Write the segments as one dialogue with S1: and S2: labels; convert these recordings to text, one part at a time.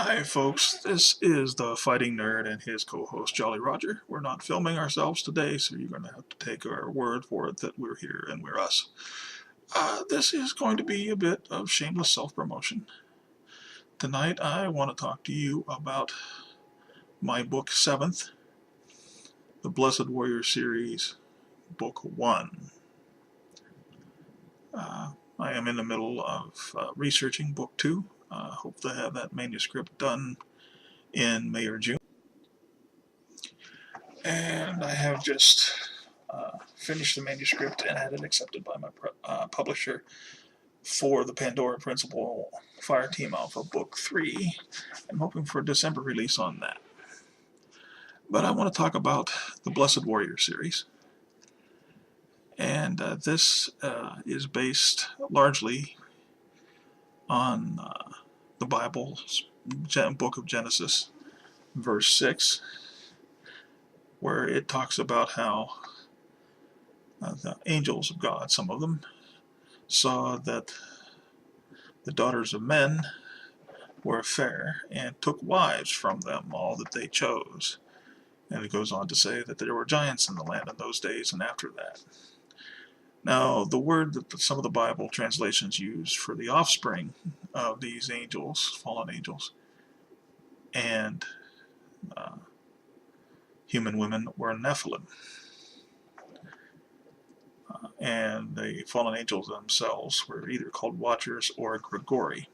S1: Hi folks, this is the Fighting Nerd and his co-host Jolly Roger. We're not filming ourselves today, so you're going to have to take our word for it that we're here and we're us. This is going to be a bit of shameless self-promotion. Tonight I want to talk to you about my book 7th, the Blessed Warrior series, book 1. I am in the middle of researching book 2. Hope to have that manuscript done in May or June. And I have just finished the manuscript and had it accepted by my publisher for the Pandora Principle Fire Team Alpha Book 3. I'm hoping for a December release on that. But I want to talk about the Blessed Warrior series. And this is based largely on the Bible's book of Genesis, verse 6, where it talks about how the angels of God, some of them, saw that the daughters of men were fair and took wives from them, all that they chose. And it goes on to say that there were giants in the land in those days and after that. Now, the word that some of the Bible translations use for the offspring of these angels, fallen angels, and human women were Nephilim. And the fallen angels themselves were either called Watchers or Grigori.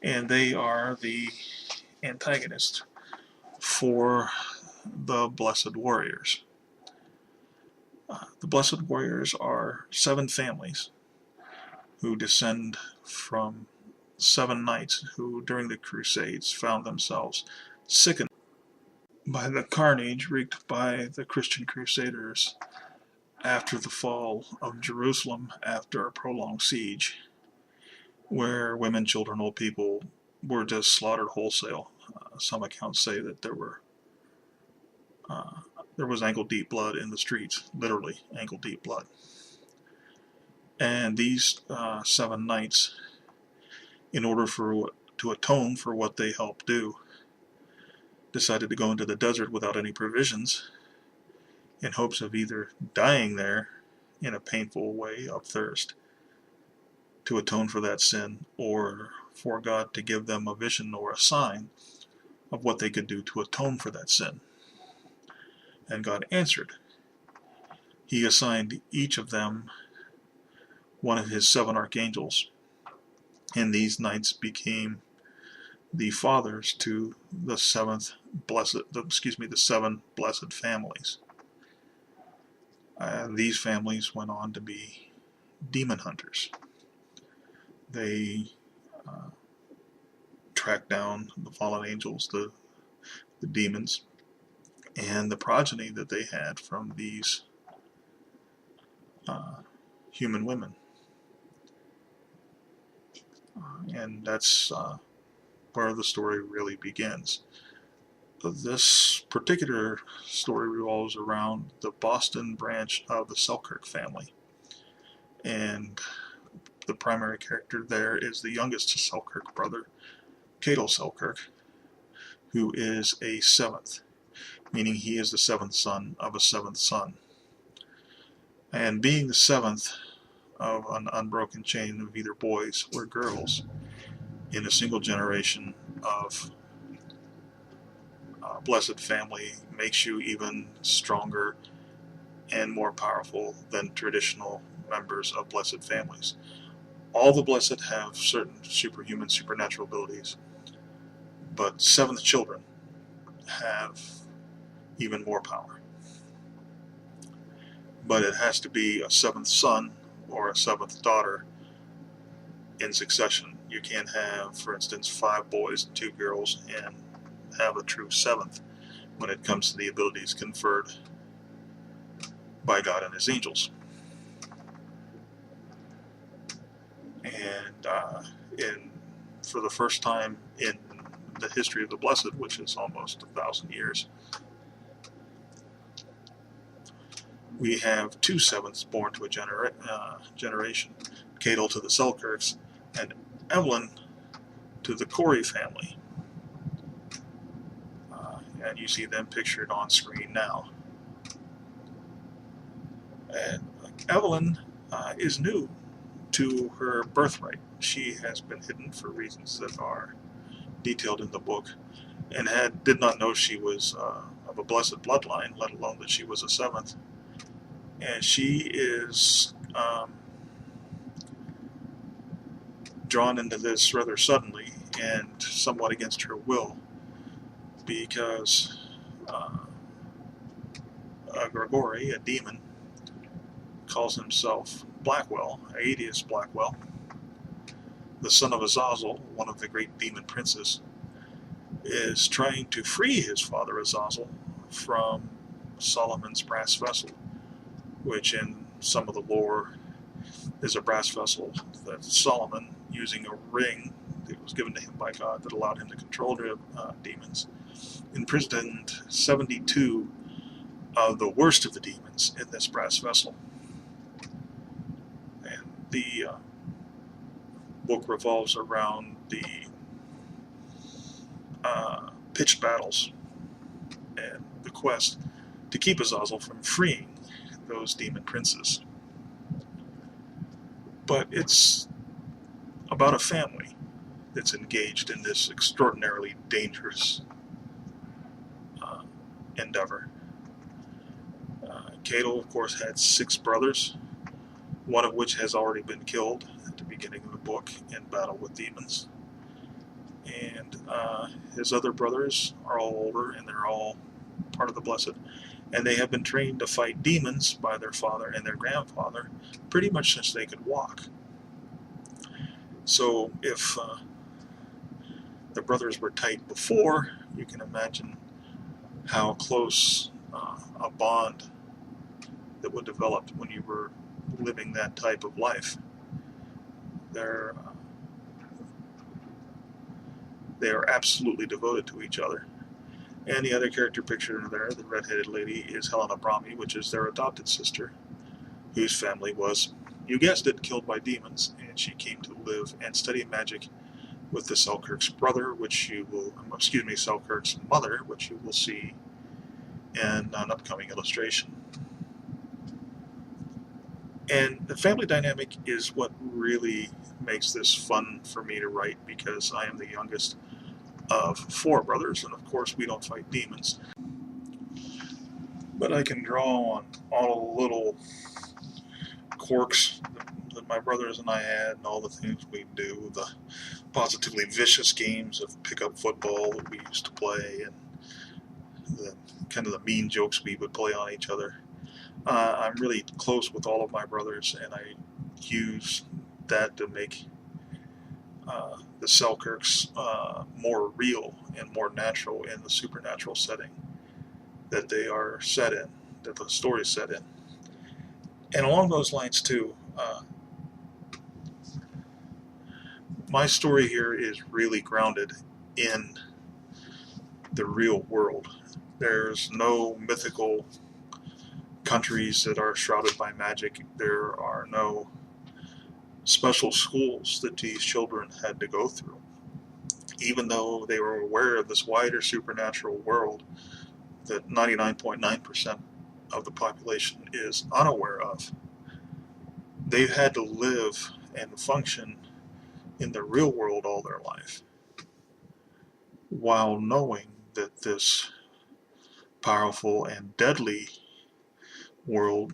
S1: And they are the antagonist for the Blessed Warriors. The Blessed Warriors are 7 families who descend from 7 knights who, during the Crusades, found themselves sickened by the carnage wreaked by the Christian Crusaders after the fall of Jerusalem after a prolonged siege, where women, children, old people were just slaughtered wholesale. Some accounts say that there was ankle-deep blood in the streets, literally ankle-deep blood. And these 7 knights, in order to atone for what they helped do, decided to go into the desert without any provisions in hopes of either dying there in a painful way of thirst to atone for that sin, or for God to give them a vision or a sign of what they could do to atone for that sin. And God answered. He assigned each of them one of his 7 archangels, and these knights became the fathers to the 7 blessed families. These families went on to be demon hunters. They tracked down the fallen angels, the demons, and the progeny that they had from these human women. And that's where the story really begins. This particular story revolves around the Boston branch of the Selkirk family. And the primary character there is the youngest Selkirk brother, Cadell Selkirk, who is a 7th, meaning he is the 7th son of a 7th son. And being the 7th of an unbroken chain of either boys or girls in a single generation of blessed family makes you even stronger and more powerful than traditional members of blessed families. All the blessed have certain superhuman, supernatural abilities, but 7th children have even more power. But it has to be a 7th son or a 7th daughter in succession. You can't have, for instance, 5 boys and 2 girls and have a true 7th when it comes to the abilities conferred by God and his angels. And for the first time in the history of the blessed, which is almost 1,000 years, we have 2 7ths born to a generation, Cadell to the Selkirks, and Evelyn to the Corey family. And you see them pictured on screen now. And Evelyn is new to her birthright. She has been hidden for reasons that are detailed in the book, and did not know she was of a blessed bloodline, let alone that she was a seventh. And she is drawn into this rather suddenly and somewhat against her will, because Gregory, a demon, calls himself Blackwell, Aetius Blackwell, the son of Azazel, one of the great demon princes, is trying to free his father Azazel from Solomon's brass vessel, which in some of the lore is a brass vessel that Solomon, using a ring that was given to him by God that allowed him to control demons, imprisoned 72 of the worst of the demons in this brass vessel. And the book revolves around the pitched battles and the quest to keep Azazel from freeing those demon princes. But it's about a family that's engaged in this extraordinarily dangerous endeavor. Cato, of course, had 6 brothers, one of which has already been killed at the beginning of the book in battle with demons. And his other brothers are all older, and they're all part of the Blessed. And they have been trained to fight demons by their father and their grandfather pretty much since they could walk. So if the brothers were tight before, you can imagine how close a bond that would develop when you were living that type of life. They are absolutely devoted to each other. And the other character pictured there, the red-headed lady, is Helena Brahmi, which is their adopted sister, whose family was, you guessed it, killed by demons, and she came to live and study magic with the Selkirk's brother, Selkirk's mother, which you will see in an upcoming illustration. And the family dynamic is what really makes this fun for me to write, because I am the youngest of 4 brothers, and of course we don't fight demons. But I can draw on all the little quirks that my brothers and I had, and all the things we do, the positively vicious games of pickup football that we used to play, and the kind of the mean jokes we would play on each other. I'm really close with all of my brothers, and I use that to make the Selkirks more real and more natural in the supernatural setting that they are set in, that the story is set in. And along those lines too, my story here is really grounded in the real world. There's no mythical countries that are shrouded by magic. There are no special schools that these children had to go through. Even though they were aware of this wider supernatural world that 99.9% of the population is unaware of, they've had to live and function in the real world all their life, while knowing that this powerful and deadly world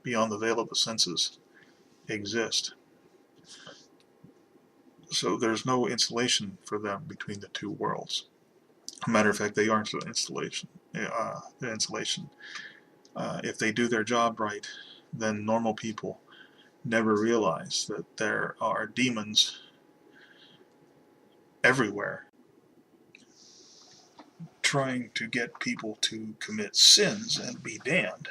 S1: beyond the veil of the senses exists. So there's no insulation for them between the two worlds. As a matter of fact, they aren't the insulation. If they do their job right, then normal people never realize that there are demons everywhere trying to get people to commit sins and be damned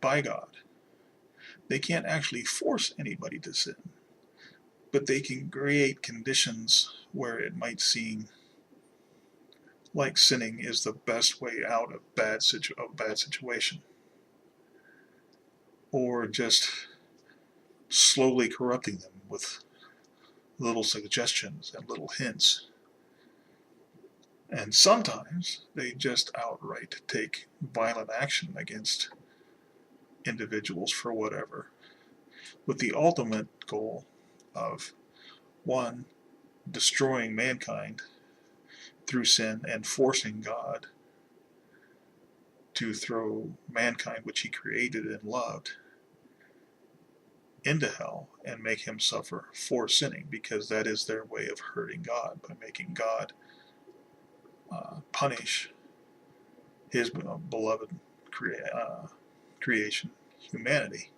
S1: by God. They can't actually force anybody to sin, but they can create conditions where it might seem like sinning is the best way out of bad situation, or just slowly corrupting them with little suggestions and little hints. And sometimes they just outright take violent action against individuals for whatever, with the ultimate goal of, one, destroying mankind through sin and forcing God to throw mankind, which he created and loved, into hell and make him suffer for sinning, because that is their way of hurting God, by making God punish his beloved creation, humanity.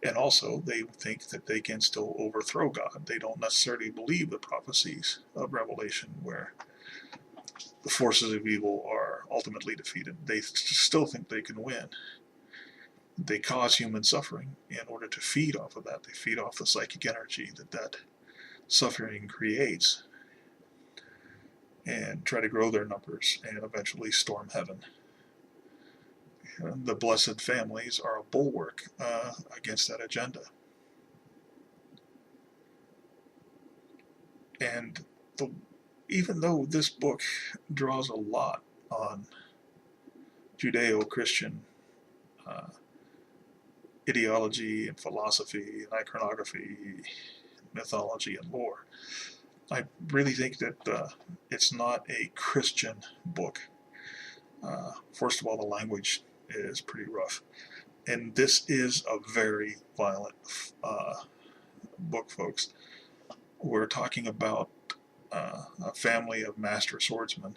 S1: And also, they think that they can still overthrow God. They don't necessarily believe the prophecies of Revelation where the forces of evil are ultimately defeated. They still think they can win. They cause human suffering in order to feed off of that. They feed off the psychic energy that suffering creates, and try to grow their numbers and eventually storm heaven. And the blessed families are a bulwark against that agenda. And even though this book draws a lot on Judeo-Christian ideology and philosophy and iconography, mythology and lore, I really think that it's not a Christian book. First of all, the language is pretty rough. And this is a very violent book, folks. We're talking about a family of master swordsmen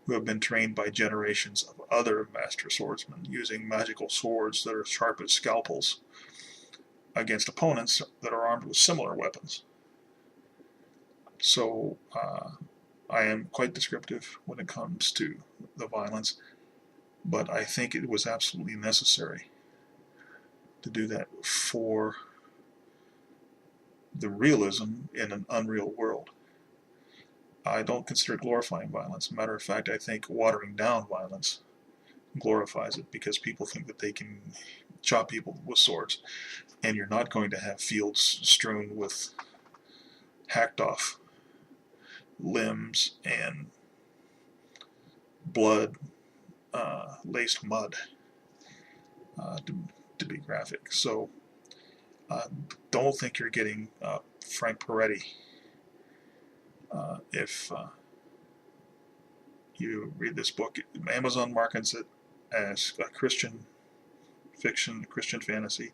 S1: who have been trained by generations of other master swordsmen using magical swords that are sharp as scalpels against opponents that are armed with similar weapons. So I am quite descriptive when it comes to the violence, but I think it was absolutely necessary to do that for the realism in an unreal world. I don't consider glorifying violence. Matter of fact, I think watering down violence glorifies it, because people think that they can chop people with swords, and you're not going to have fields strewn with hacked off limbs and blood laced mud, to be graphic. So don't think you're getting Frank Peretti if you read this book. Amazon markets it as a Christian fiction, Christian fantasy.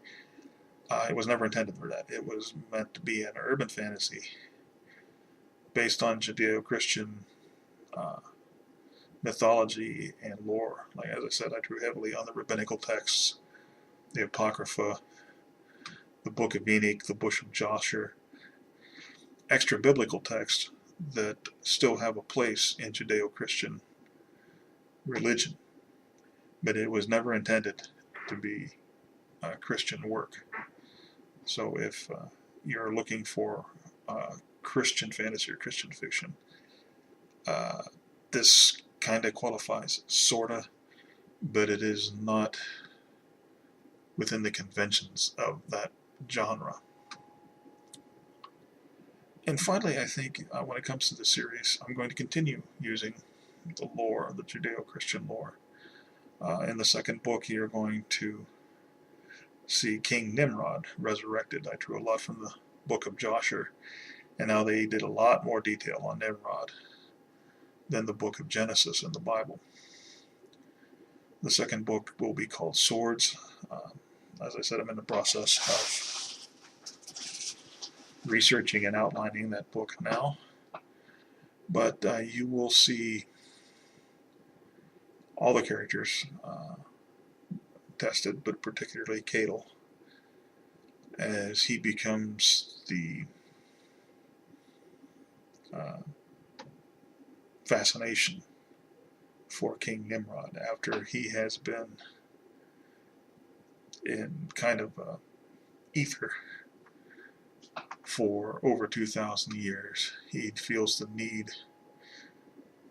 S1: It was never intended for that. It was meant to be an urban fantasy based on Judeo-Christian mythology and lore. Like, as I said, I drew heavily on the rabbinical texts, the Apocrypha, the Book of Enoch, the Bush of Joshua, extra biblical texts that still have a place in Judeo-Christian religion. But it was never intended to be Christian work. So if you're looking for Christian fantasy or Christian fiction, this kind of qualifies, sorta, but it is not within the conventions of that genre. And finally, I think when it comes to the series, I'm going to continue using the lore, the Judeo-Christian lore. In the second book, you're going to see King Nimrod resurrected. I drew a lot from the Book of Joshua, and now they did a lot more detail on Nimrod than the Book of Genesis in the Bible. The second book will be called Swords. As I said, I'm in the process of researching and outlining that book now. But you will see all the characters tested, but particularly Cadel, as he becomes the fascination for King Nimrod after he has been in kind of ether for over 2,000 years. He feels the need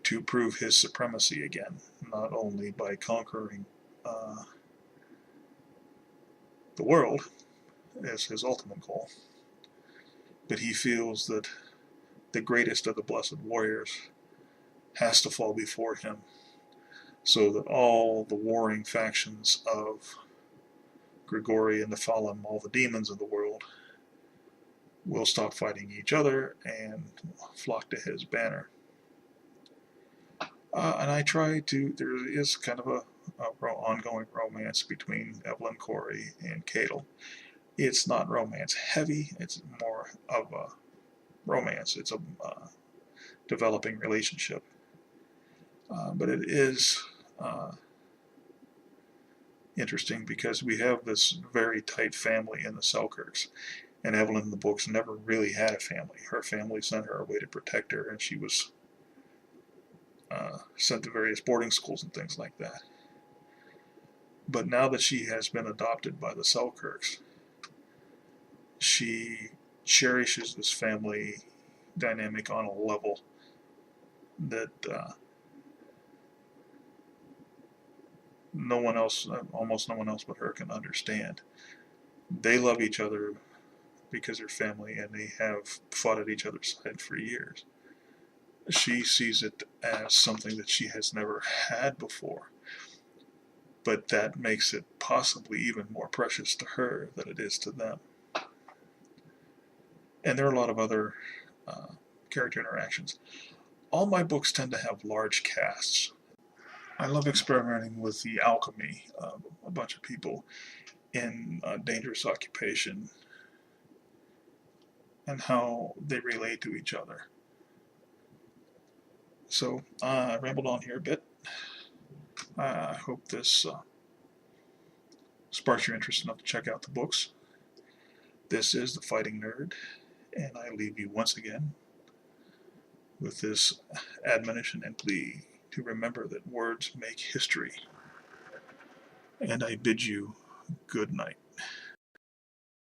S1: to prove his supremacy again, not only by conquering the world as his ultimate goal, but he feels that the greatest of the blessed warriors has to fall before him, so that all the warring factions of Grigori and the Fallen, all the demons of the world, will stop fighting each other and flock to his banner. And I try to, there is kind of a ongoing romance between Evelyn Corey and Cadel. It's not romance heavy, it's more of a romance. It's a developing relationship. But it is interesting because we have this very tight family in the Selkirks. And Evelyn in the books never really had a family. Her family sent her away to protect her, and she was sent to various boarding schools and things like that. But now that she has been adopted by the Selkirks, she cherishes this family dynamic on a level that no one else, almost no one else but her, can understand. They love each other because they're family, and they have fought at each other's side for years. She sees it as something that she has never had before, but that makes it possibly even more precious to her than it is to them. And there are a lot of other character interactions. All my books tend to have large casts. I love experimenting with the alchemy of a bunch of people in a dangerous occupation and how they relate to each other. So I rambled on here a bit. I hope this sparks your interest enough to check out the books. This is The Fighting Nerd, and I leave you once again with this admonition and plea to remember that words make history. And I bid you good night.